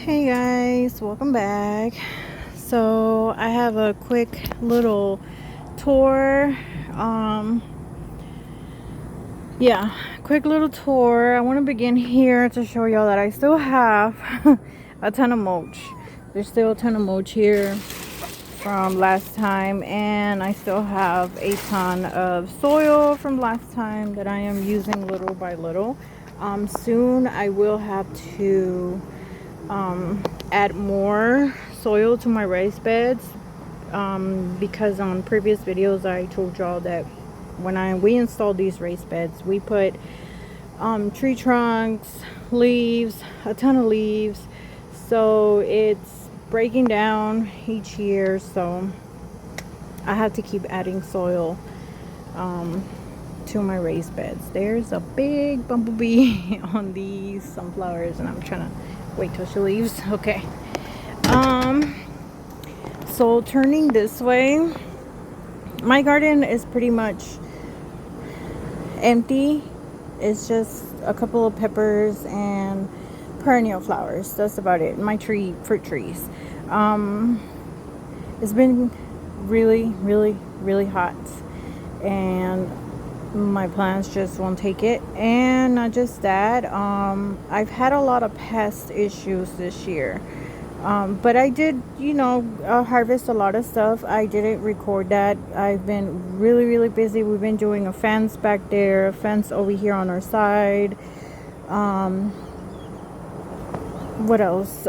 Hey guys, welcome back. So I have a quick little tour. Um quick little tour. I want to begin here to show y'all that I still have a ton of mulch. There's still a ton of mulch here from last time, and I still have a ton of soil from last time that I am using little by little. Soon I will have to add more soil to my raised beds, because on previous videos I told y'all that when we installed these raised beds, we put tree trunks, leaves, a ton of leaves, so it's breaking down each year, so I have to keep adding soil to my raised beds. There's a big bumblebee on these sunflowers, and I'm trying to wait till she leaves. Okay. So turning this way, my garden is pretty much empty. It's just a couple of peppers and perennial flowers. That's about it. My fruit trees. It's been really hot, and my plants just won't take it. And not just that, I've had a lot of pest issues this year. But I did, harvest a lot of stuff. I didn't record that. I've been really busy. We've been doing a fence back there, a fence over here on our side. What else?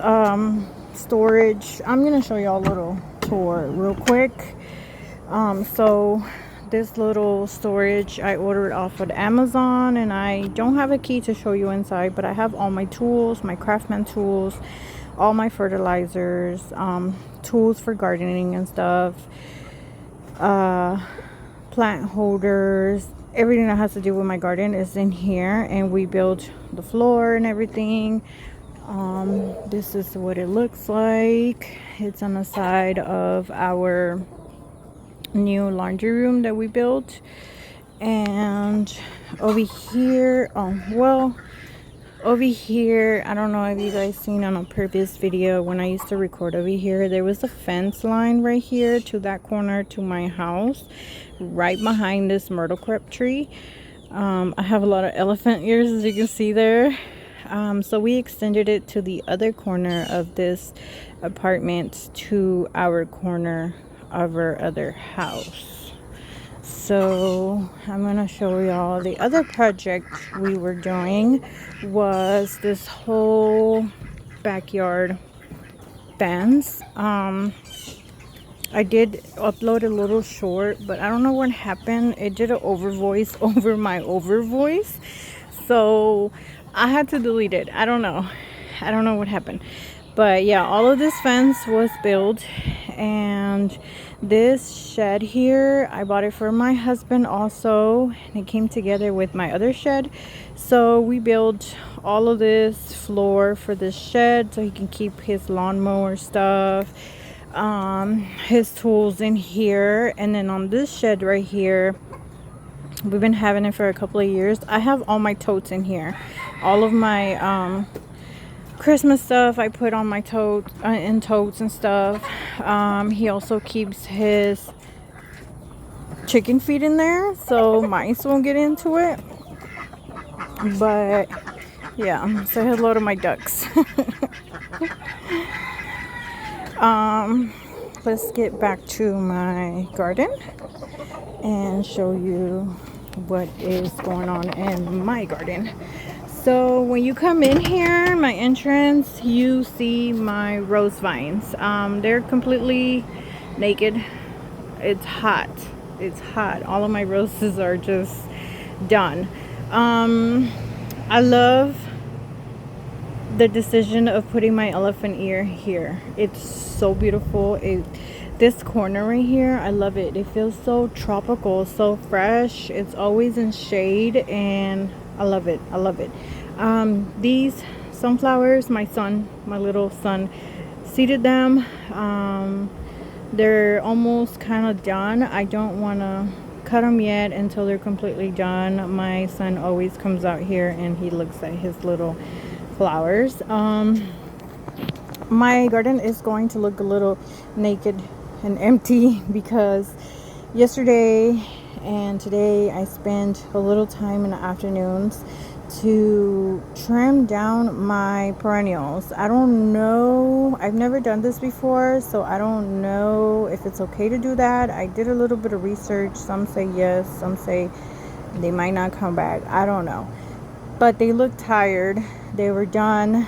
Storage. I'm gonna show y'all a little tour real quick. So this little storage I ordered off of Amazon, and I don't have a key to show you inside, but I have all my tools, my Craftsman tools, all my fertilizers, tools for gardening and stuff, plant holders, everything that has to do with my garden is in here. And we built the floor and everything. This is what it looks like. It's on the side of our new laundry room that we built. And over here, over here, I don't know if you guys seen on a previous video when I used to record over here, there was a fence line right here to that corner to my house, right behind this myrtle crepe tree. I have a lot of elephant ears, as you can see there. So we extended it to the other corner of this apartment, to our corner of our other house. So I'm gonna show y'all the other project we were doing was this whole backyard fence. I did upload a little short, but I don't know what happened. It did an over voice over my over voice, so I had to delete it. I don't know what happened. But yeah, all of this fence was built, and this shed here, I bought it for my husband also, and it came together with my other shed. So we built all of this floor for this shed so he can keep his lawnmower stuff, his tools in here. And then on this shed right here, we've been having it for a couple of years. I have all my totes in here, all of my Christmas stuff I put on my tote, in totes and stuff. He also keeps his chicken feed in there so mice won't get into it. But yeah, say hello to my ducks. Let's get back to my garden and show you what is going on in my garden. So when you come in here, my entrance, you see my rose vines. They're completely naked. It's hot. All of my roses are just done. I love the decision of putting my elephant ear here. It's so beautiful. This corner right here, I love it. It feels so tropical, so fresh. It's always in shade, and I love it. These sunflowers, my little son seeded them. They're almost kind of done. I don't want to cut them yet until they're completely done. My son always comes out here and he looks at his little flowers. my garden is going to look a little naked and empty because yesterday and today I spent a little time in the afternoons to trim down my perennials. I don't know, I've never done this before, so I don't know if it's okay to do that. I did a little bit of research. Some say yes, some say they might not come back. I don't know, but they look tired. They were done.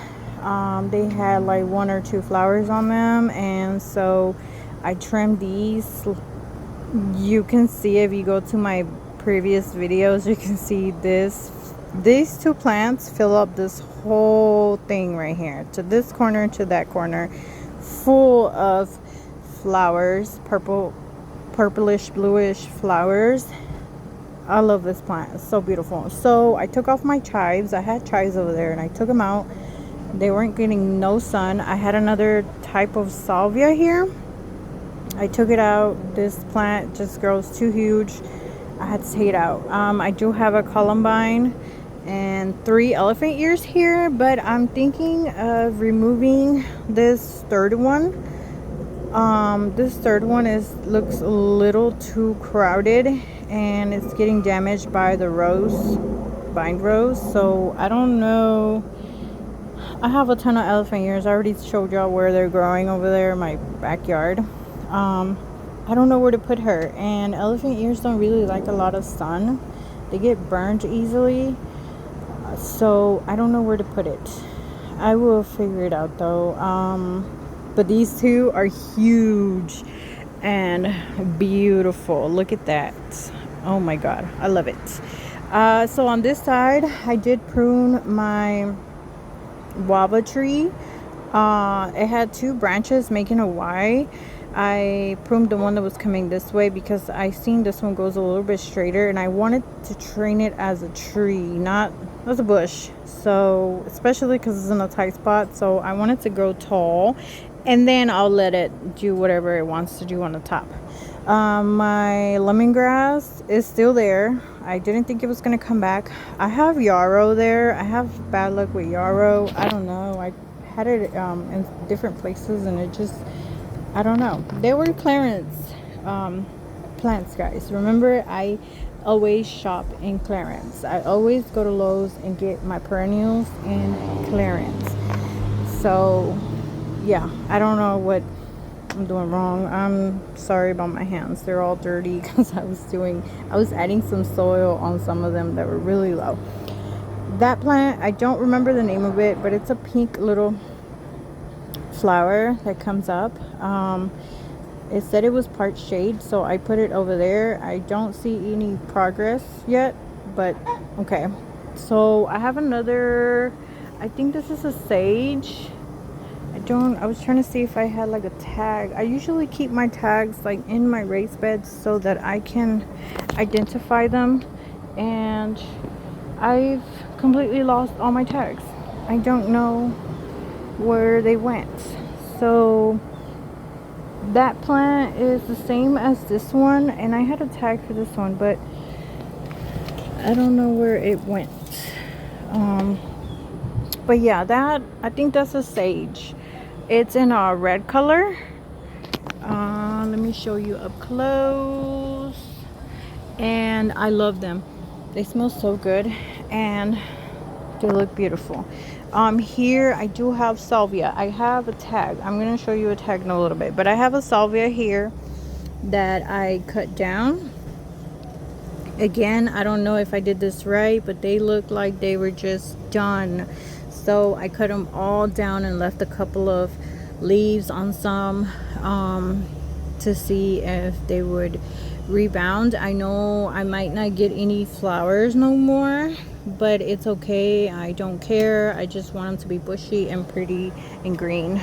They had like 1 or 2 flowers on them, and so I trimmed these. You can see, if you go to my previous videos, you can see these 2 plants fill up this whole thing right here, to this corner to that corner, full of flowers, purplish bluish flowers. I love this plant. It's so beautiful. So I took off my chives. I had chives over there and I took them out. They weren't getting no sun. I had another type of salvia here. I took it out. This plant just grows too huge. I had to take it out. I do have a columbine and 3 elephant ears here, but I'm thinking of removing this third one. This third one looks a little too crowded and it's getting damaged by the vine rose. So I don't know. I have a ton of elephant ears. I already showed y'all where they're growing over there in my backyard. I don't know where to put her, and elephant ears don't really like a lot of sun. They get burned easily, so I don't know where to put it. I will figure it out though. But these 2 are huge and beautiful. Look at that. Oh my god, I love it. So on this side I did prune my guava tree. It had 2 branches making a Y. I pruned the one that was coming this way because I seen this one goes a little bit straighter, and I wanted to train it as a tree, not as a bush. So especially because it's in a tight spot, so I want it to grow tall, and then I'll let it do whatever it wants to do on the top. My lemongrass is still there. I didn't think it was going to come back. I have yarrow there. I have bad luck with yarrow. I don't know. I had it in different places, and it just, I don't know. They were clearance plants, guys. Remember, I always shop in clearance. I always go to Lowe's and get my perennials in clearance. So yeah, I don't know what I'm doing wrong. I'm sorry about my hands. They're all dirty because I was adding some soil on some of them that were really low. That plant, I don't remember the name of it, but it's a pink little flower that comes up. It said it was part shade, so I put it over there. I don't see any progress yet, but okay. So I have another, I think this is a sage. I was trying to see if I had like a tag. I usually keep my tags like in my raised beds so that I can identify them, and I've completely lost all my tags. I don't know where they went. So that plant is the same as this one, and I had a tag for this one, but I don't know where it went. But yeah, I think that's a sage. It's in a red color. Let me show you up close. And I love them. They smell so good and they look beautiful. Here I do have salvia. I have a tag. I'm going to show you a tag in a little bit, but I have a salvia here that I cut down. Again, I don't know if I did this right, but they look like they were just done. So I cut them all down and left a couple of leaves on some to see if they would rebound. I know I might not get any flowers no more, but it's okay. I don't care. I just want them to be bushy and pretty and green.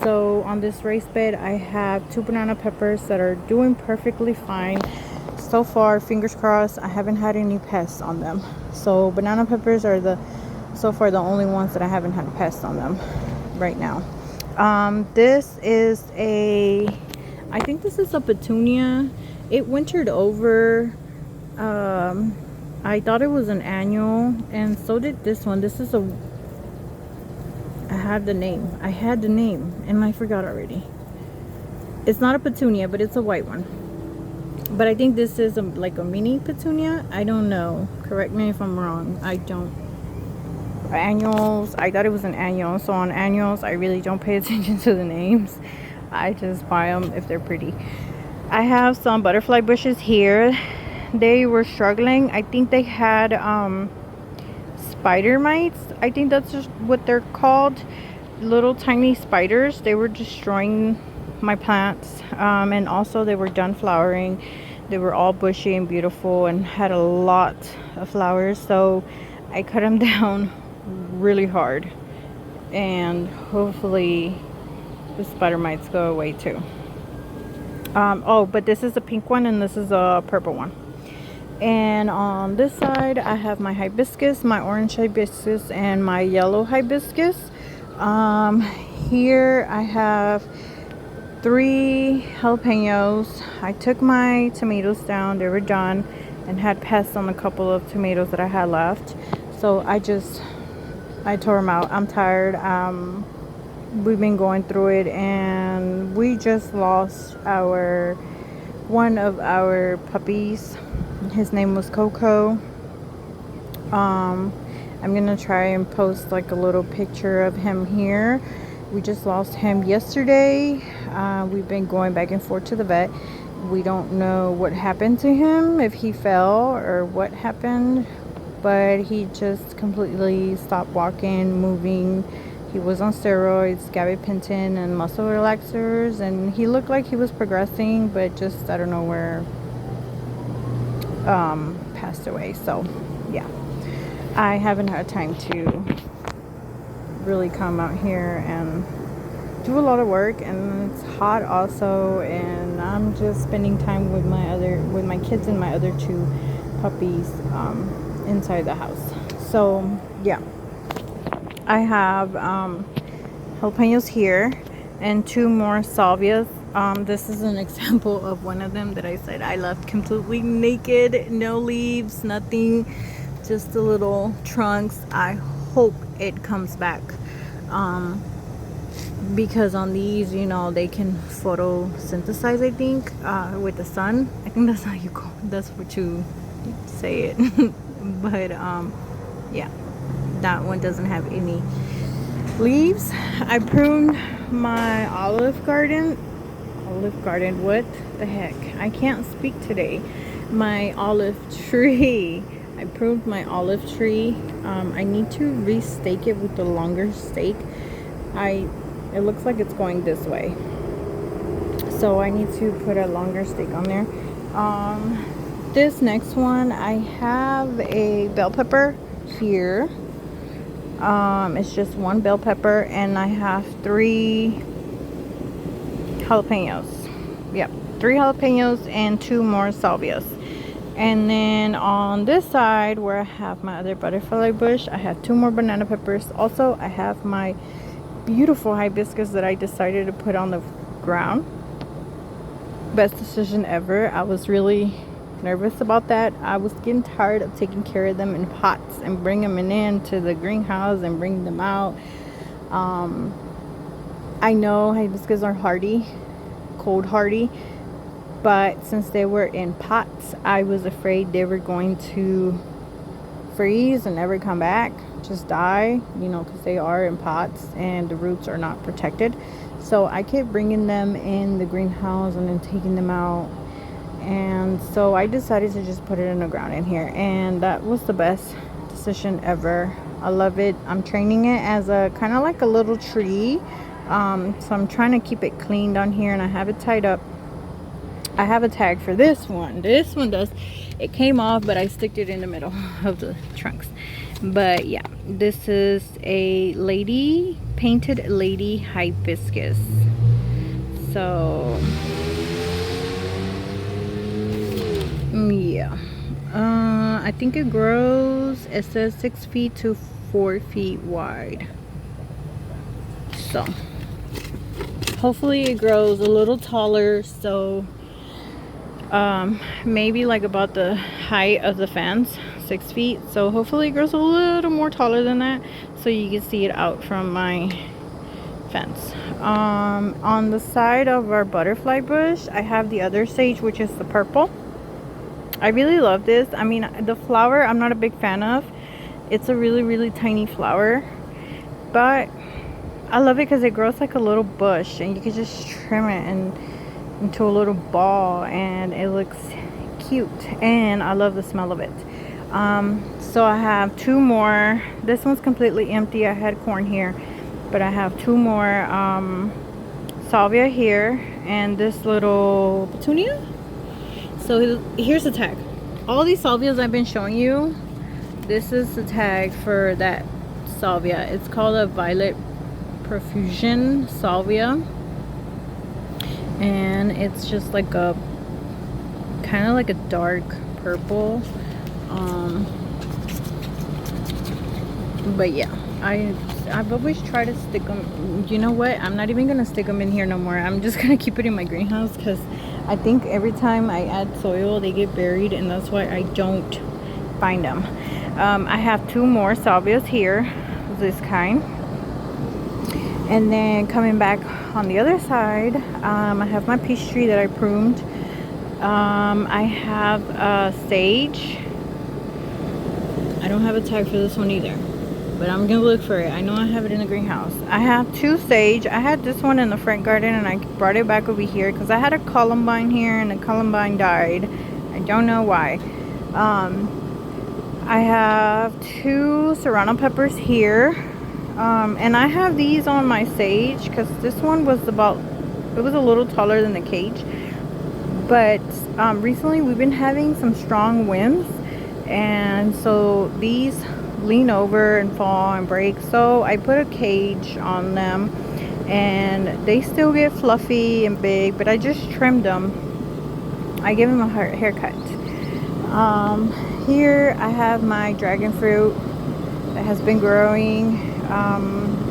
So on this raised bed I have 2 banana peppers that are doing perfectly fine so far. Fingers crossed, I haven't had any pests on them. So banana peppers are so far the only ones that I haven't had pests on them right now. This is I think this is a petunia. It wintered over. I thought it was an annual, and so did this one. This is a had the name. I had the name and I forgot already. It's not a petunia, but it's a white one. But I think this is like a mini petunia. I don't know. Correct me if I'm wrong. I don't. Annuals. I thought it was an annual. So on annuals, I really don't pay attention to the names. I just buy them if they're pretty. I have some butterfly bushes here. They were struggling. I think they had spider mites. I think that's just what they're called. Little tiny spiders. They were destroying my plants, and also they were done flowering. They were all bushy and beautiful and had a lot of flowers, so I cut them down really hard, and hopefully the spider mites go away too. Oh, but this is a pink one and this is a purple one. And on this side I have my hibiscus, my orange hibiscus, and my yellow hibiscus. Here I have 3 jalapenos. I took my tomatoes down, they were done, and had pests on a couple of tomatoes that I had left, so I tore them out. I'm tired. We've been going through it, and we just lost one of our puppies. His name was Coco. I'm gonna try and post like a little picture of him here. We just lost him yesterday. We've been going back and forth to the vet. We don't know what happened to him, if he fell or what happened, but he just completely stopped walking, moving. He was on steroids, gabapentin, and muscle relaxers, and he looked like he was progressing, but just out of nowhere passed away. So yeah, I haven't had time to really come out here and do a lot of work, and it's hot also, and I'm just spending time with my kids and my other 2 puppies inside the house. So yeah, I have jalapenos here and 2 more salvias. This is an example of one of them that I said I left completely naked, no leaves, nothing, just the little trunks. I hope it comes back, because on these, you know, they can photosynthesize, I think, with the sun. I think that's how you call it. That's what you say it. But yeah, that one doesn't have any leaves. I pruned my olive garden, what the heck, I can't speak today. My olive tree. I pruned my olive tree. I need to restake it with the longer stake. It looks like it's going this way, so I need to put a longer stake on there. This next one, I have a bell pepper here. It's just 1 bell pepper, and I have 3 jalapenos. Yep, 3 jalapenos and 2 more salvias. And then on this side where I have my other butterfly bush, I have 2 more banana peppers. Also, I have my beautiful hibiscus that I decided to put on the ground. Best decision ever. I was really nervous about that. I was getting tired of taking care of them in pots and bringing them into the greenhouse and bringing them out. I know hibiscus are hardy, cold hardy, but since they were in pots, I was afraid they were going to freeze and never come back, just die, you know, because they are in pots and the roots are not protected. So I kept bringing them in the greenhouse and then taking them out, and so I decided to just put it in the ground in here, and that was the best decision ever. I love it. I'm training it as a kind of like a little tree, so I'm trying to keep it clean down here, and I have it tied up. I have a tag for this one. This one it came off, but I sticked it in the middle of the trunks. But yeah, this is a painted lady hibiscus. So yeah, I think it grows, it says 6 feet to 4 feet wide. So hopefully it grows a little taller, so maybe like about the height of the fence, 6 feet. So hopefully it grows a little more taller than that, so you can see it out from my fence. On the side of our butterfly bush, I have the other sage, which is the purple. I really love this. I mean, the flower I'm not a big fan of. It's a really tiny flower, but I love it because it grows like a little bush, and you can just trim it and into a little ball, and it looks cute, and I love the smell of it. So I have two more. This one's completely empty. I had corn here, but I have two more salvia here, and this little petunia. So here's the tag. All these salvias I've been showing you, this is the tag for that salvia. It's called a violet profusion salvia, and it's just like a kind of like a dark purple. But yeah, I've always tried to stick them. You know what, I'm not even gonna stick them in here no more. I'm just gonna keep it in my greenhouse, because I think every time I add soil they get buried, and that's why I don't find them. I have two more salvias here, this kind. And then coming back on the other side, I have my peach tree that I pruned. I have a sage. I don't have a tag for this one either, but I'm gonna look for it. I know I have it in the greenhouse. I have two sage. I had this one in the front garden, and I brought it back over here because I had a columbine here, and the columbine died. I don't know why. I have two serrano peppers here. And I have these on my sage because this one was it was a little taller than the cage. But recently we've been having some strong winds, and so these lean over and fall and break. So I put a cage on them, and they still get fluffy and big, but I just trimmed them. I give them a haircut. Here I have my dragon fruit that has been growing.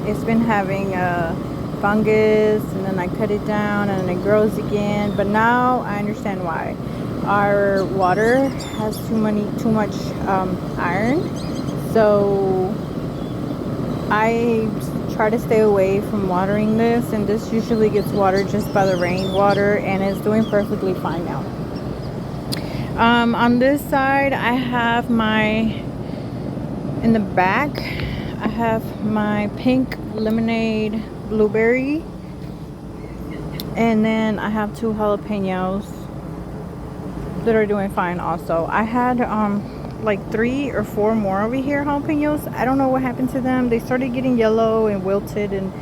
It's been having a fungus, and then I cut it down and it grows again, but now I understand why. Our water has too much iron, so I try to stay away from watering this, and this usually gets watered just by the rainwater, and it's doing perfectly fine now. On this side I have in the back I have my pink lemonade blueberry, and then I have two jalapenos that are doing fine also. I had like 3 or 4 more over here jalapenos. I don't know what happened to them. They started getting yellow and wilted, and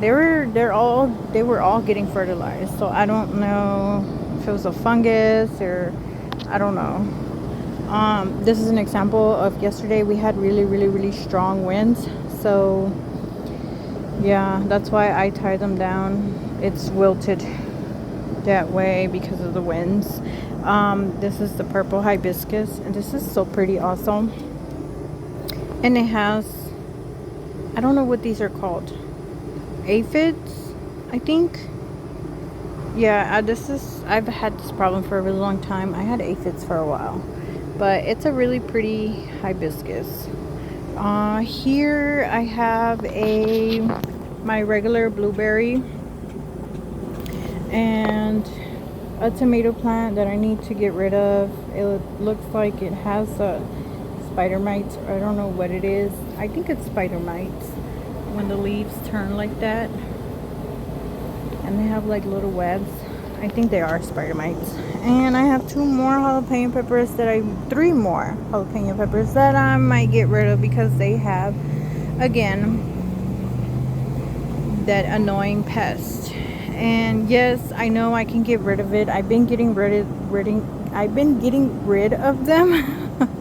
they were all getting fertilized. So I don't know if it was a fungus or I don't know. This is an example of yesterday. We had really strong winds, so yeah, that's why I tied them down. It's wilted that way because of the winds. This is the purple hibiscus, and this is so pretty also. And it has, I don't know what these are called, aphids, I think. Yeah, I've had this problem for a really long time. I had aphids for a while, but it's a really pretty hibiscus. Here I have my regular blueberry and a tomato plant that I need to get rid of. It looks like it has spider mites. I don't know what it is. I think it's spider mites when the leaves turn like that and they have like little webs. I think they are spider mites. And I have 3 more jalapeno peppers that I might get rid of because they have, again, that annoying pest. And yes, I know I can get rid of it. I've been getting rid of them.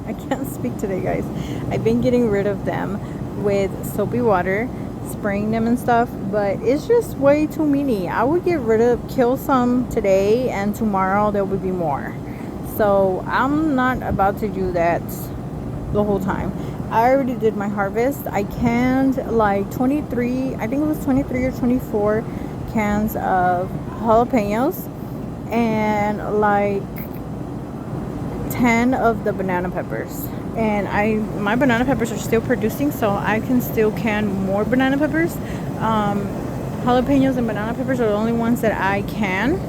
I can't speak today, guys. I've been getting rid of them with soapy water, spraying them and stuff, but it's just way too many. I would kill some today, and tomorrow there would be more. So I'm not about to do that the whole time. I already did my harvest. I canned like 23, I think it was 23 or 24 cans of jalapenos, and like 10 of the banana peppers. And my banana peppers are still producing, so I can still can more banana peppers. Jalapenos and banana peppers are the only ones that I can.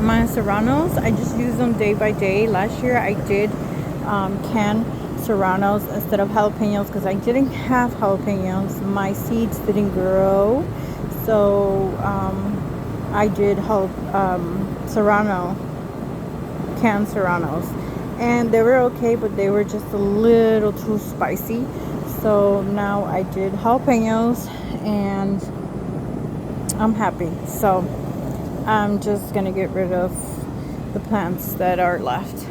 My serranos, I just use them day by day. Last year I did can serranos instead of jalapenos because I didn't have jalapenos. My seeds didn't grow, so I did serrano, canned serranos, and they were okay, but they were just a little too spicy. So now I did jalapenos, and I'm happy. So I'm just gonna get rid of the plants that are left.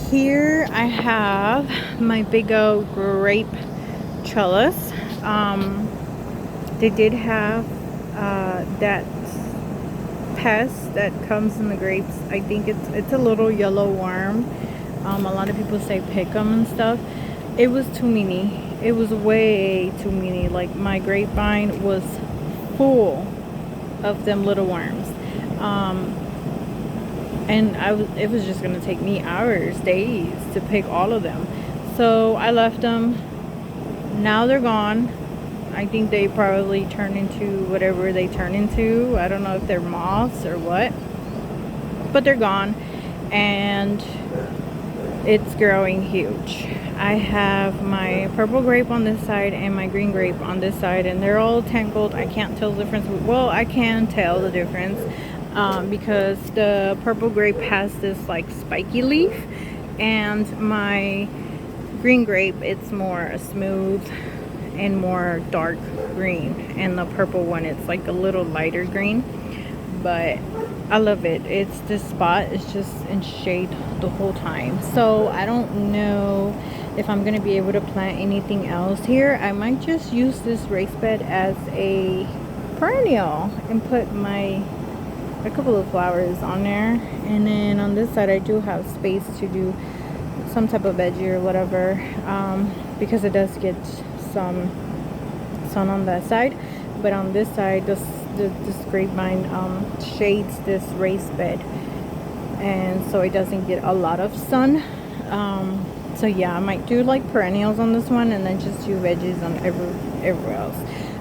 Here I have my big old grape trellis. They did have that pest that comes in the grapes. I think it's a little yellow worm. A lot of people say pick 'em and stuff. It was too many. It was way too many. Like, my grapevine was full of them little worms. And it was just gonna take me hours, days to pick all of them. So I left them. Now they're gone. I think they probably turn into whatever they turn into. I don't know if they're moths or what, but they're gone, and it's growing huge. I have my purple grape on this side and my green grape on this side, and they're all tangled. I can't tell the difference. Well, I can tell the difference because the purple grape has this like spiky leaf, and my green grape, it's more smooth and more dark green, and the purple one, it's like a little lighter green. But I love it. It's this spot is just in shade the whole time. So I don't know if I'm gonna be able to plant anything else here. I might just use this raised bed as a perennial and put a couple of flowers on there. And then on this side I do have space to do some type of veggie or whatever, because it does get some sun on that side. But on this side, this grapevine shades this raised bed, and so it doesn't get a lot of sun. So yeah, I might do like perennials on this one, and then just do veggies on everywhere else.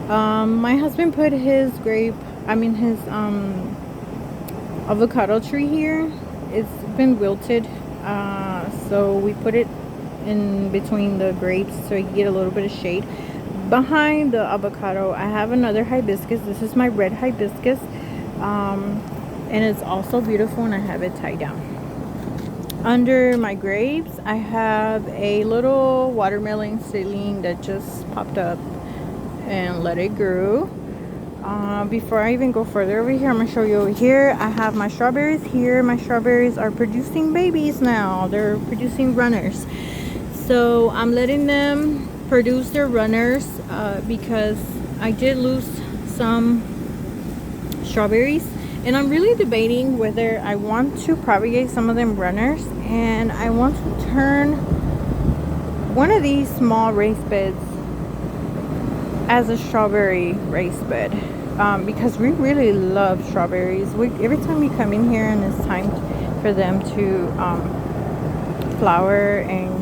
My husband put his his avocado tree here. It's been wilted, so we put it in between the grapes so you get a little bit of shade. Behind the avocado I have another hibiscus. This is my red hibiscus, and it's also beautiful, and I have it tied down. Under my grapes I have a little watermelon seedling that just popped up and let it grow. Before I even go further over here, I'm gonna show you over here. I have my strawberries here. My strawberries are producing babies now. They're producing runners, so I'm letting them produce their runners because I did lose some strawberries, and I'm really debating whether I want to propagate some of them runners, and I want to turn one of these small raised beds as a strawberry raised bed, because we really love strawberries. Every time we come in here and it's time for them to flower and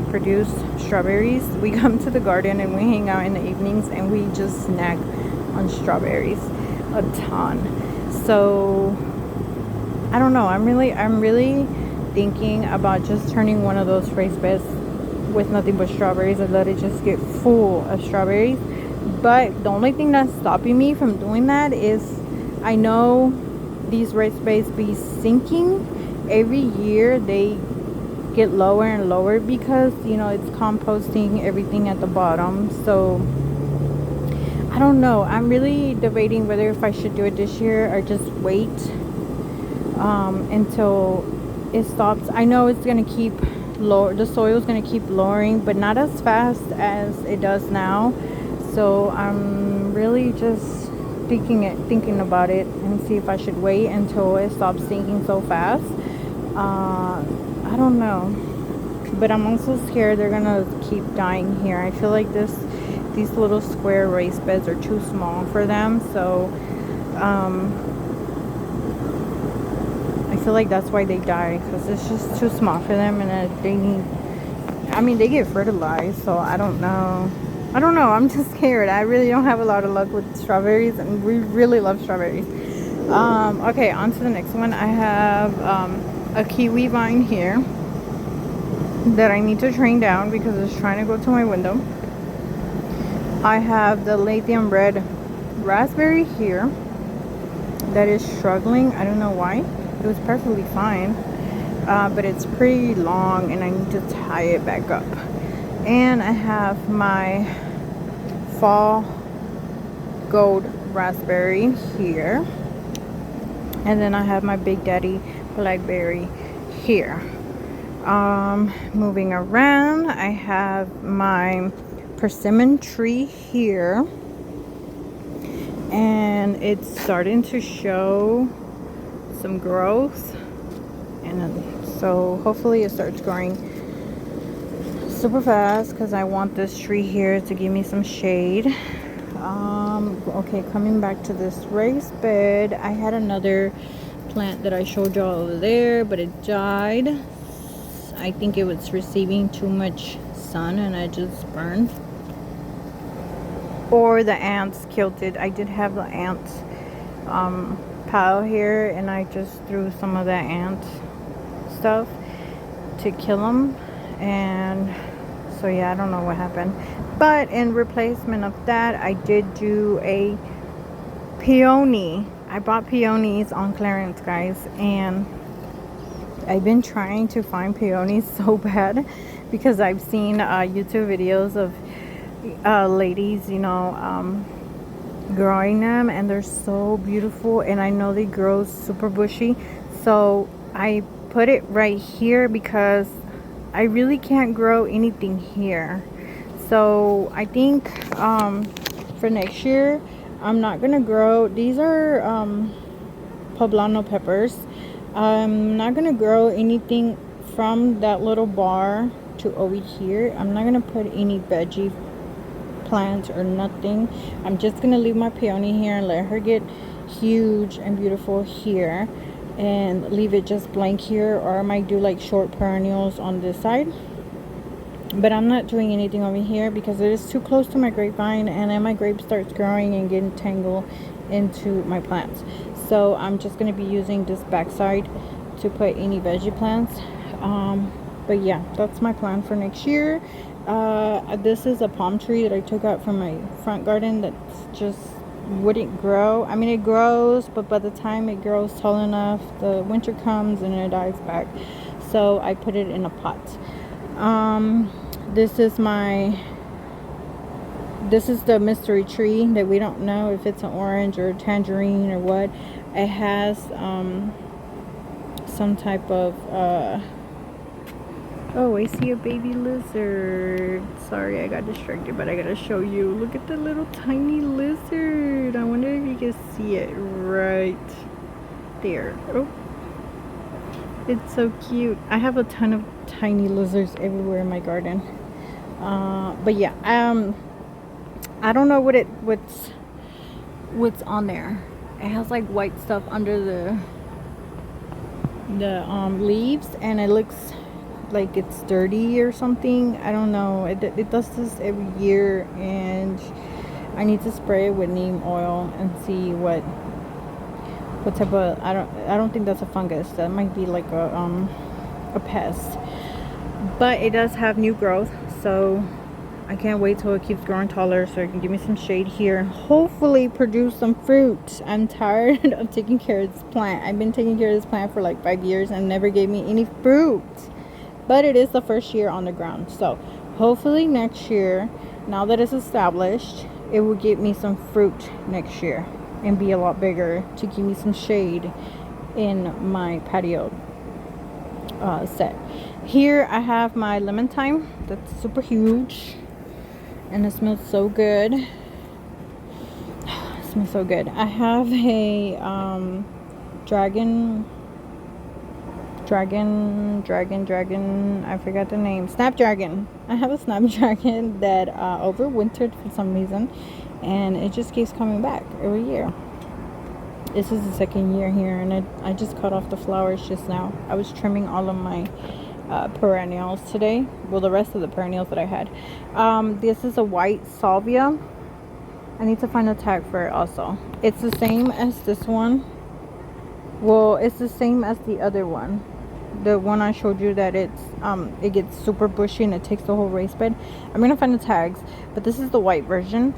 produce strawberries, we come to the garden and we hang out in the evenings, and we just snack on strawberries a ton. So I don't know, I'm really thinking about just turning one of those raised beds with nothing but strawberries and let it just get full of strawberries. But the only thing that's stopping me from doing that is I know these raised beds be sinking every year. They get lower and lower because, you know, it's composting everything at the bottom. So I don't know, I'm really debating whether if I should do it this year or just wait until it stops. I know it's gonna keep the soil is gonna keep lowering, but not as fast as it does now. So I'm really just thinking about it and see if I should wait until it stops sinking so fast. I don't know, but I'm also scared they're gonna keep dying here. I feel like these little square raised beds are too small for them, so I feel like that's why they die, because it's just too small for them, and they get fertilized. So I don't know I don't know, I'm just scared. I really don't have a lot of luck with strawberries, and we really love strawberries. Okay, on to the next one. I have a kiwi vine here that I need to train down because it's trying to go to my window. I have the lithium red raspberry here that is struggling. I don't know why. It was perfectly fine, but it's pretty long and I need to tie it back up. And I have my fall gold raspberry here, and then I have my big daddy blackberry here. Moving around, I have my persimmon tree here, and it's starting to show some growth, and so hopefully it starts growing super fast because I want this tree here to give me some shade. Okay, coming back to this raised bed, I had another plant that I showed y'all over there, but it died. I think it was receiving too much sun and I just burned, or the ants killed it. I did have the ants pile here, and I just threw some of the ant stuff to kill them, and so yeah, I don't know what happened. But in replacement of that, I did do a peony. I bought peonies on clearance, guys, and I've been trying to find peonies so bad because I've seen YouTube videos of ladies, you know, growing them, and they're so beautiful, and I know they grow super bushy. So I put it right here because I really can't grow anything here. So I think for next year I'm not gonna grow. These are poblano peppers. I'm not gonna grow anything from that little bar to over here. I'm not gonna put any veggie plants or nothing. I'm just gonna leave my peony here and let her get huge and beautiful here, and leave it just blank here, or I might do like short perennials on this side. But I'm not doing anything over here because it is too close to my grapevine, and then my grape starts growing and getting tangled into my plants. So I'm just going to be using this backside to put any veggie plants. But yeah, that's my plan for next year. This is a palm tree that I took out from my front garden that just wouldn't grow. I mean, it grows, but by the time it grows tall enough, the winter comes and it dies back. So I put it in a pot. This is the mystery tree that we don't know if it's an orange or tangerine or what. It has some type of oh, I see a baby lizard. Sorry, I got distracted, but I gotta show you. Look at the little tiny lizard. I wonder if you can see it right there. Oh, it's so cute. I have a ton of tiny lizards everywhere in my garden. But yeah, I don't know what's on there. It has like white stuff under the leaves, and it looks like it's dirty or something. I don't know. It does this every year, and I need to spray it with neem oil and see what type of, I don't think that's a fungus. That might be like a pest. But it does have new growth, so I can't wait till it keeps growing taller so it can give me some shade here and hopefully produce some fruit. I'm tired of taking care of this plant. I've been taking care of this plant for like 5 years and never gave me any fruit. But it is the first year on the ground, so hopefully next year, now that it's established, it will give me some fruit next year and be a lot bigger to give me some shade in my patio set. Here I have my lemon thyme that's super huge, and it smells so good. It smells so good. I have a dragon, I forgot the name. Snapdragon. I have a snapdragon that overwintered for some reason, and it just keeps coming back every year. This is the second year here, and I just cut off the flowers just now. I was trimming all of my perennials today. Well, the rest of the perennials that I had. This is a white salvia. I need to find a tag for it also. It's the same as this one. Well, it's the same as the other one. The one I showed you that it gets super bushy and it takes the whole raised bed. I'm gonna find the tags, but this is the white version.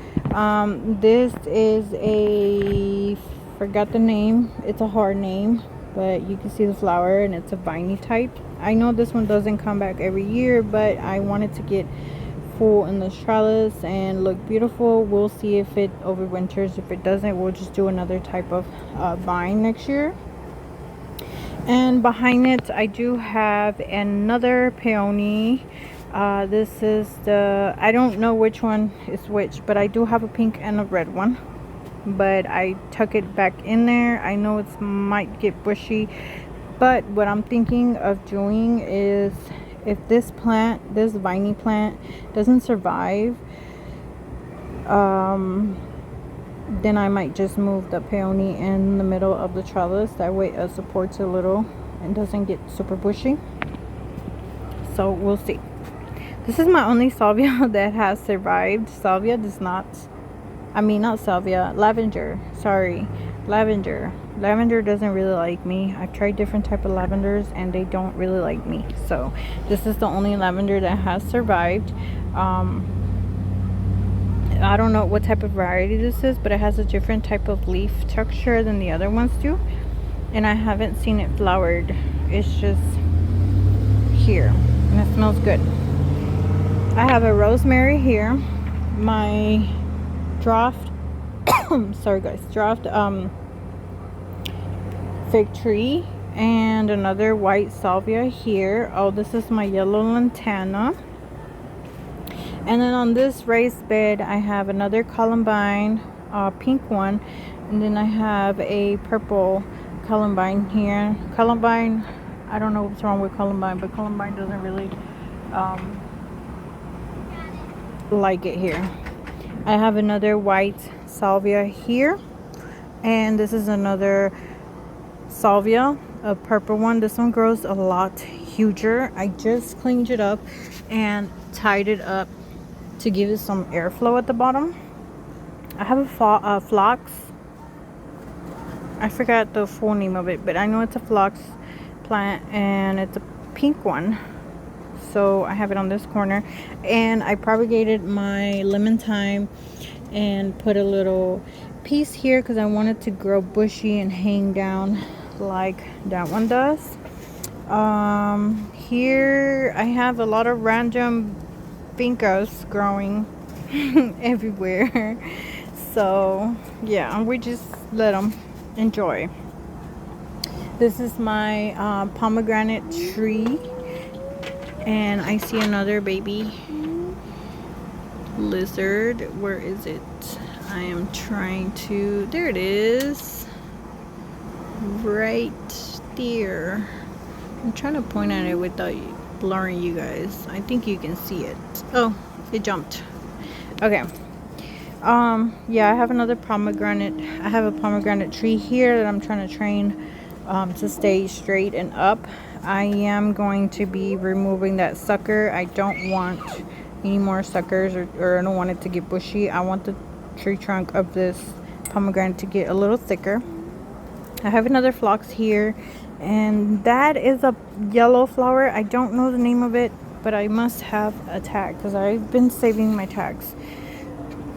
This is a, forgot the name. It's a hard name, but you can see the flower and it's a viney type. I know this one doesn't come back every year, but I wanted to get full in the trellis and look beautiful. We'll see if it overwinters. If it doesn't, we'll just do another type of vine next year. And behind it I do have another peony. This is the, I don't know which one is which, but I do have a pink and a red one, but I tuck it back in there. I know it might get bushy, but what I'm thinking of doing is, if this plant, this viney plant, doesn't survive, then I might just move the peony in the middle of the trellis. That way it supports a little and doesn't get super bushy. So we'll see. This is my only salvia that has survived. Salvia does not, I mean not salvia, lavender, sorry, lavender. Lavender doesn't really like me. I've tried different type of lavenders and they don't really like me. So this is the only lavender that has survived. I don't know what type of variety this is, but it has a different type of leaf texture than the other ones do. And I haven't seen it flowered. It's just here. And it smells good. I have a rosemary here. My draft, sorry guys, draft fig tree. And another white salvia here. Oh, this is my yellow lantana. And then on this raised bed, I have another columbine, pink one. And then I have a purple columbine here. Columbine, I don't know what's wrong with columbine, but columbine doesn't really like it here. I have another white salvia here. And this is another salvia, a purple one. This one grows a lot huger. I just cleaned it up and tied it up to give it some airflow at the bottom. I have a phlox. I forgot the full name of it, but I know it's a phlox plant and it's a pink one. So I have it on this corner, and I propagated my lemon thyme and put a little piece here because I wanted to grow bushy and hang down like that one does. Here I have a lot of random fincas growing everywhere. So yeah, we just let them enjoy. This is my pomegranate tree, and I see another baby lizard. Where is it? I am trying to, there it is, right there. I'm trying to point at it without blurring you guys. I think you can see it. Oh, it jumped. Okay. Yeah, I have another pomegranate. I have a pomegranate tree here that I'm trying to train to stay straight and up. I am going to be removing that sucker. I don't want any more suckers, or I don't want it to get bushy. I want the tree trunk of this pomegranate to get a little thicker. I have another phlox here, and that is a yellow flower. I don't know the name of it, but I must have a tag because I've been saving my tags.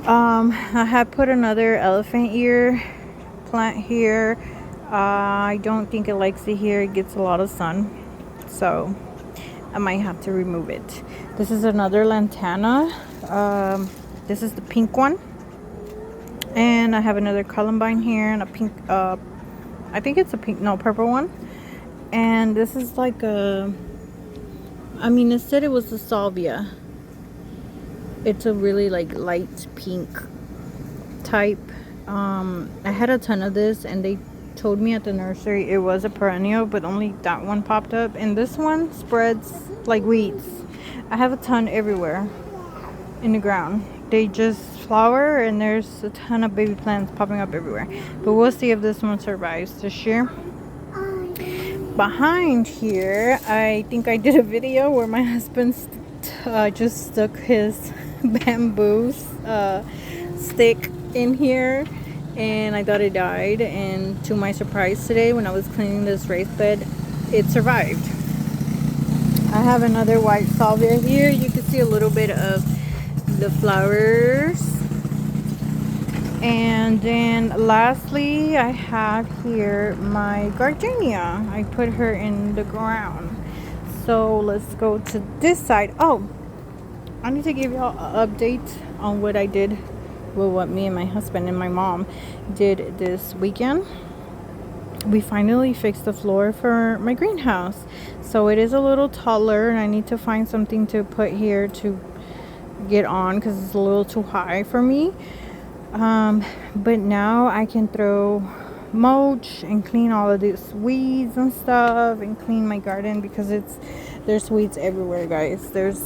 I have put another elephant ear plant here. I don't think it likes it here. It gets a lot of sun, so I might have to remove it. This is another lantana. This is the pink one, and I have another columbine here and a pink, I think it's a pink, no, purple one. And this is like a, I mean, it said it was a salvia. It's a really like light pink type. I had a ton of this, and they told me at the nursery it was a perennial, but only that one popped up, and this one spreads like weeds. I have a ton everywhere in the ground. They just flower, and there's a ton of baby plants popping up everywhere, but we'll see if this one survives this year. Behind here, I think I did a video where my husband just stuck his bamboo stick in here, and I thought it died, and to my surprise today when I was cleaning this raised bed, it survived. I have another white salvia here. You can see a little bit of the flowers. And then lastly, I have here my gardenia. I put her in the ground. So let's go to this side. Oh, I need to give y'all an update on what I did, well, what me and my husband and my mom did this weekend. We finally fixed the floor for my greenhouse. So it is a little taller, and I need to find something to put here to get on because it's a little too high for me. But now I can throw mulch and clean all of these weeds and stuff and clean my garden because there's weeds everywhere, guys. There's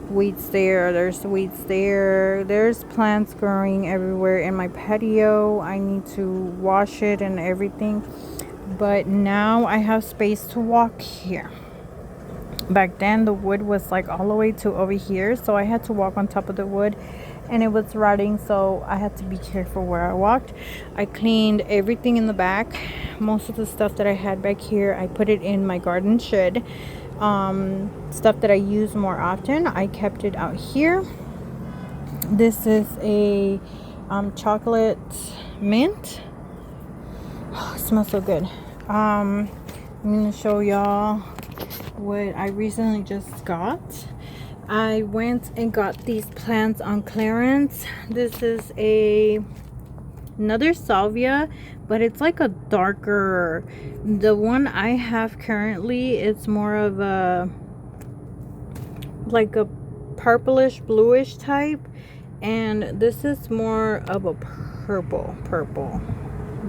weeds there, there's weeds there, there's plants growing everywhere in my patio. I need to wash it and everything, but now I have space to walk here. Back then the wood was like all the way to over here, so I had to walk on top of the wood and it was rotting, so I had to be careful where I walked. I cleaned everything in the back. Most of the stuff that I had back here, I put it in my garden shed. Stuff that I use more often, I kept it out here. This is a chocolate mint. Oh, it smells so good. I'm gonna show y'all what I recently just got. I went and got these plants on clearance. This is another salvia, but it's like a darker. The one I have currently, it's more of a like a purplish bluish type, and this is more of a purple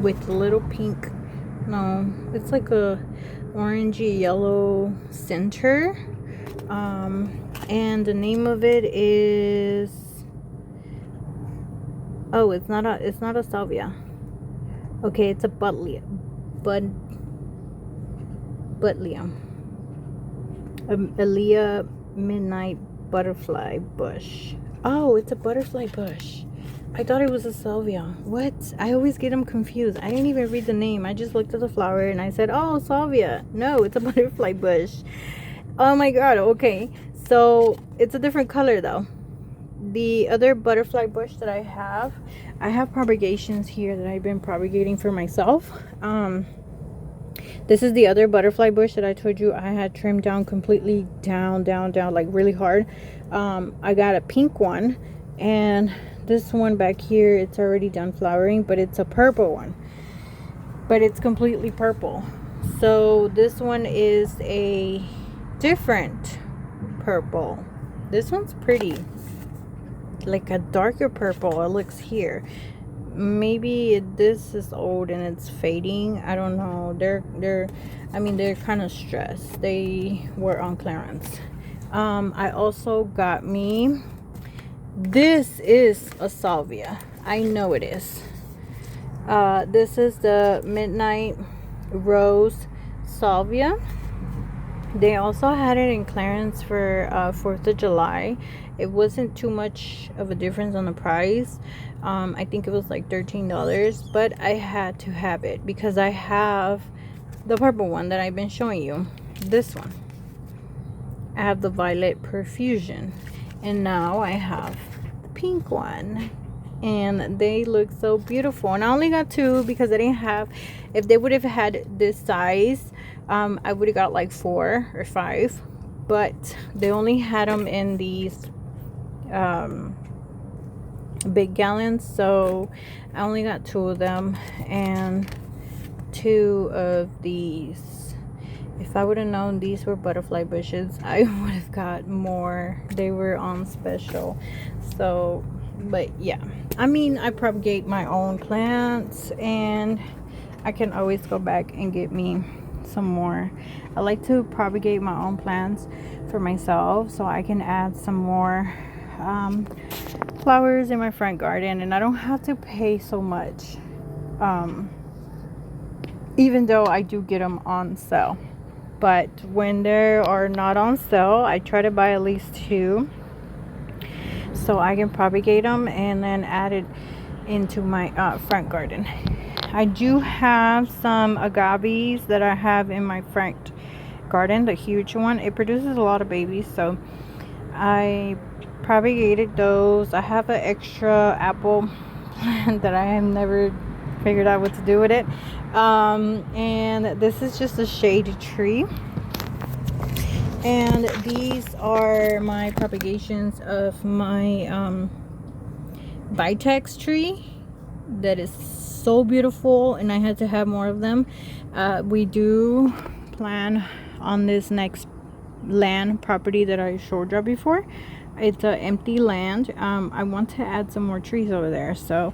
with a little pink. No, it's like a orangey yellow center. And the name of it is, oh, it's not a salvia. Okay, it's a buddleia. Aaliyah midnight butterfly bush. Oh, it's a butterfly bush. I thought it was a salvia. What? I always get them confused. I didn't even read the name. I just looked at the flower and I said, oh, salvia. No, it's a butterfly bush. Oh my god. Okay, so it's a different color though. The other butterfly bush that I have propagations here that I've been propagating for myself. This is the other butterfly bush that I told you I had trimmed down completely, down, like really hard. I got a pink one, and this one back here, it's already done flowering, but it's a purple one, but it's completely purple. So this one is a different purple. This one's pretty, like a darker purple. It looks here. Maybe this is old and it's fading. I don't know. They're kind of stressed. They were on clearance. I also got me, this is a salvia. I know it is. This is the Midnight Rose Salvia. They also had it in clearance for 4th of July. It wasn't too much of a difference on the price. I think it was like $13, but I had to have it because I have the purple one that I've been showing you. This one. I have the Violet Perfusion, and now I have the pink one, and they look so beautiful. And I only got 2 because I didn't have, if they would have had this size, I would have got like 4 or 5, but they only had them in these big gallons, so I only got 2 of them and 2 of these. If I would have known these were butterfly bushes, I would have got more. They were on special. So, but yeah, I mean, I propagate my own plants, and I can always go back and get me some more. I like to propagate my own plants for myself so I can add some more flowers in my front garden, and I don't have to pay so much, even though I do get them on sale. but when they are not on sale, I try to buy at least 2 so I can propagate them and then add it into my front garden. I do have some agaves that I have in my front garden, the huge one. It produces a lot of babies, so I propagated those. I have an extra apple plant that I have never figured out what to do with it. And this is just a shade tree. And these are my propagations of my Vitex tree that is so beautiful, and I had to have more of them. We do plan on this next land property that I showed you before. It's an empty land. I want to add some more trees over there, so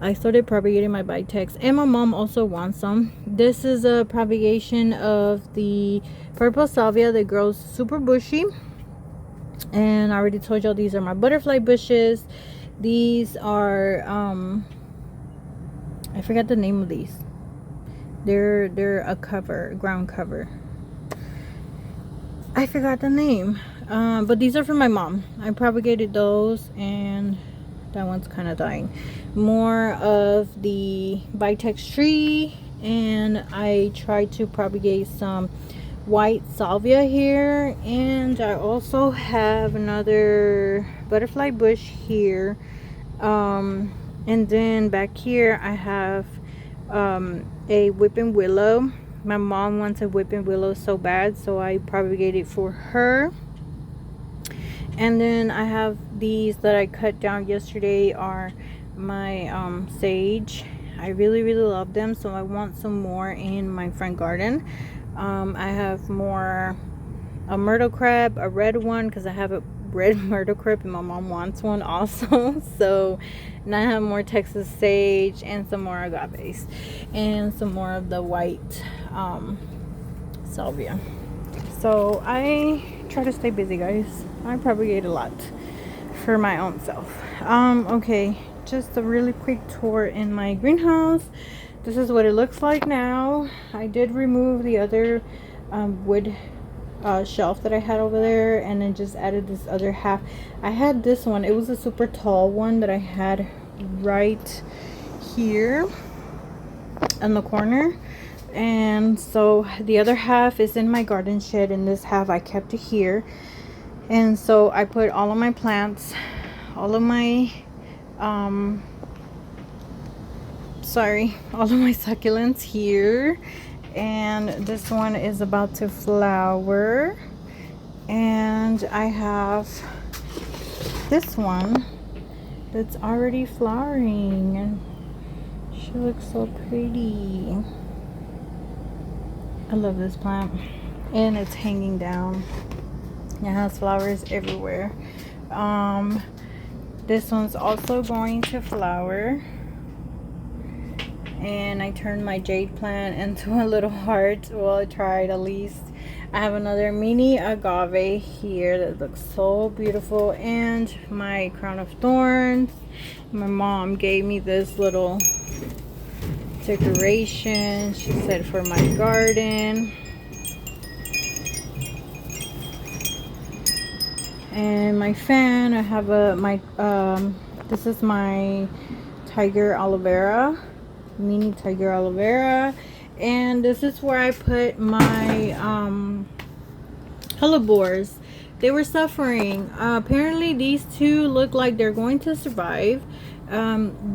I started propagating my Vitex, and my mom also wants some. This is a propagation of the purple salvia that grows super bushy, and I already told y'all these are my butterfly bushes. These are I forgot the name of these. They're a cover, ground cover. I forgot the name. But these are for my mom. I propagated those, and that one's kind of dying. More of the Vitex tree, and I tried to propagate some white salvia here, and I also have another butterfly bush here. And then back here I have a whipping willow. My mom wants a whipping willow so bad, so I propagated for her. And then I have these that I cut down yesterday are my sage. I really love them, so I want some more in my front garden. I have more a myrtle crab, a red one, because I have a red myrtle crab and my mom wants one also. So now I have more Texas sage and some more agaves and some more of the white salvia. So I try to stay busy, guys. I propagate a lot for my own self. Okay, just a really quick tour in my greenhouse. This is what it looks like now. I did remove the other wood shelf that I had over there, and then just added this other half. I had this one. It was a super tall one that I had right here in the corner, and so the other half is in my garden shed, and this half I kept it here. And so I put all of my plants, all of my all of my succulents here. And this one is about to flower, and I have this one that's already flowering, and she looks so pretty. I love this plant, and it's hanging down. It has flowers everywhere. This one's also going to flower. And I turned my jade plant into a little heart. Well, I tried at least. I have another mini agave here that looks so beautiful, and my crown of thorns. My mom gave me this little decoration, she said, for my garden. And my fan, I have this is my tiger aloe vera, mini tiger aloe vera, and this is where I put my hellebores. They were suffering. Apparently these two look like they're going to survive.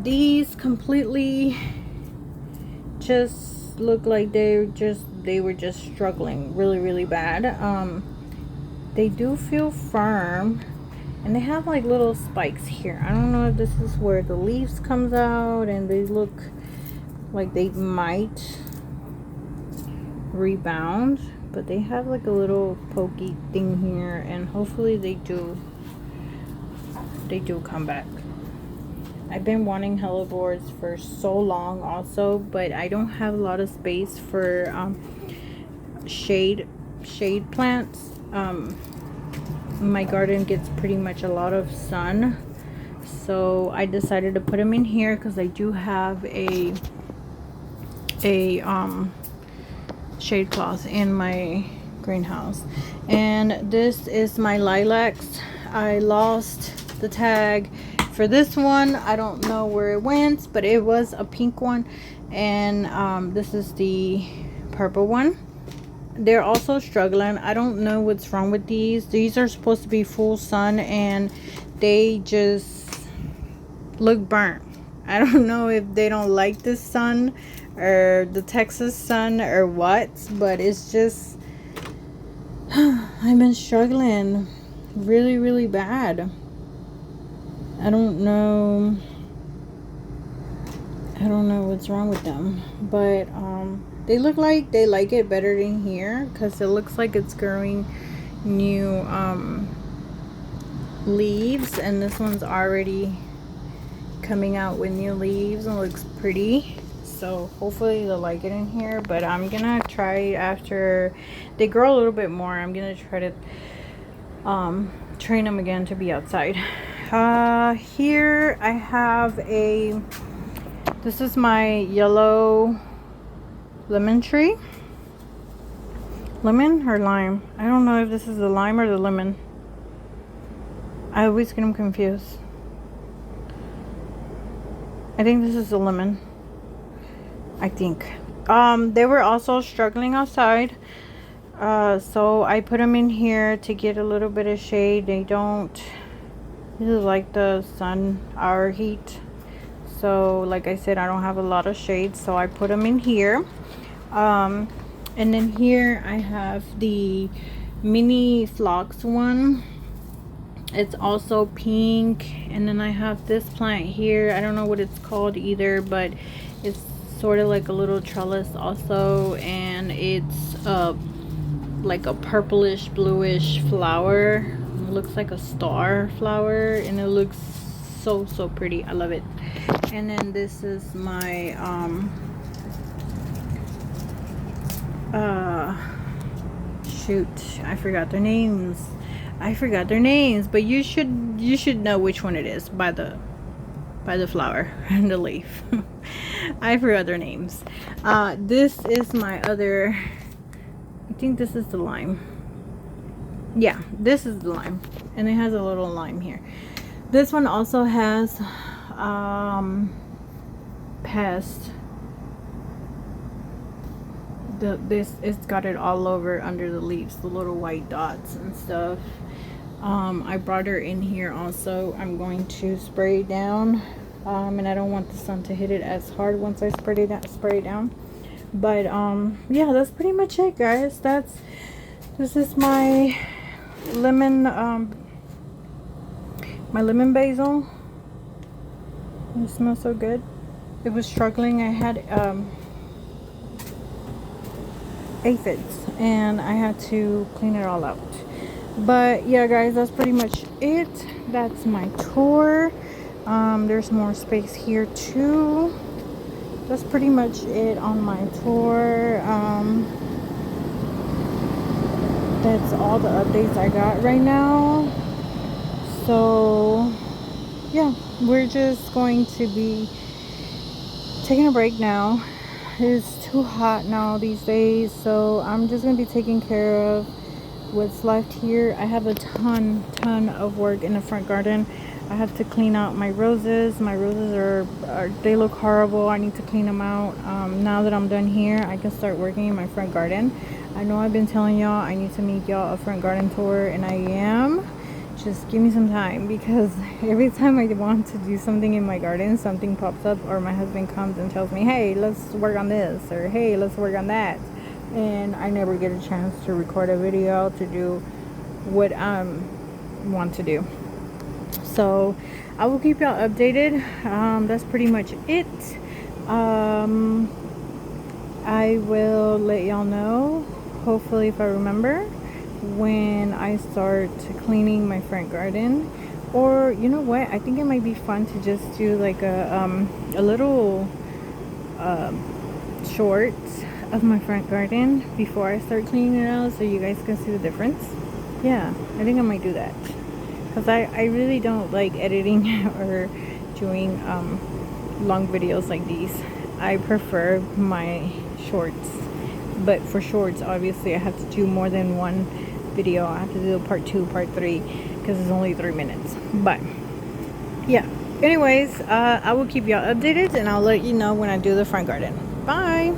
These completely just look like they were just struggling really bad. They do feel firm, and they have like little spikes here. I don't know if this is where the leaves comes out, and they look like they might rebound, but they have like a little pokey thing here, and hopefully they do come back. I've been wanting hellebores for so long also, but I don't have a lot of space for shade plants. My garden gets pretty much a lot of sun, so I decided to put them in here because I do have a shade cloth in my greenhouse. And this is my lilacs. I lost the tag for this one. I don't know where it went, but it was a pink one. And this is the purple one. They're also struggling. I don't know what's wrong with these. These are supposed to be full sun and they just look burnt. I don't know if they don't like the sun or the Texas sun or what, but it's just I've been struggling really, really bad. I don't know what's wrong with them, but they look like they like it better than here, because it looks like it's growing new leaves, and this one's already coming out with new leaves and looks pretty. So hopefully they'll like it in here, but I'm gonna try after they grow a little bit more. I'm gonna try to train them again to be outside. Here I have this is my yellow lemon tree. Lemon or lime? I don't know if this is the lime or the lemon. I always get them confused. I think this is the lemon. I think. They were also struggling outside. So I put them in here to get a little bit of shade. They don't really like the sun, our heat. So like I said, I don't have a lot of shade, so I put them in here. And then here I have the mini phlox one. It's also pink. And then I have this plant here. I don't know what it's called either, but it's sort of like a little trellis also, and it's like a purplish bluish flower. It looks like a star flower, and it looks so pretty. I love it. And then this is my shoot, I forgot their names, but you should know which one it is by the flower and the leaf. I forgot their names. This is my other, I think this is the lime. Yeah, this is the lime, and it has a little lime here. This one also has pest. It's got it all over under the leaves, the little white dots and stuff. I brought her in here also. I'm going to spray it down, and I don't want the sun to hit it as hard once I spray it down. But yeah, that's pretty much it, guys. This is my lemon basil. It smells so good. It was struggling. I had aphids, and I had to clean it all out. But yeah, guys, that's pretty much it. That's my tour. There's more space here too. That's pretty much it on my tour. That's all the updates I got right now. So yeah, we're just going to be taking a break now. It's too hot now these days, so I'm just gonna be taking care of what's left here. I have a ton of work in the front garden. I have to clean out my roses. My roses are they look horrible. I need to clean them out. Now that I'm done here, I can start working in my front garden. I know I've been telling y'all I need to make y'all a front garden tour, and I am. Just give me some time, because every time I want to do something in my garden, something pops up, or my husband comes and tells me, hey, let's work on this, or hey, let's work on that, and I never get a chance to record a video to do what I want to do. So I will keep y'all updated. That's pretty much it. I will let y'all know, hopefully, if I remember, when I start cleaning my front garden. Or you know what, I think it might be fun to just do like a little short of my front garden before I start cleaning it out, so you guys can see the difference. Yeah, I think I might do that, because I really don't like editing or doing long videos like these. I prefer my shorts But for shorts, obviously I have to do more than one video. I have to do part 2, part 3, because it's only 3 minutes. But yeah, anyways, I will keep y'all updated, and I'll let you know when I do the front garden. Bye.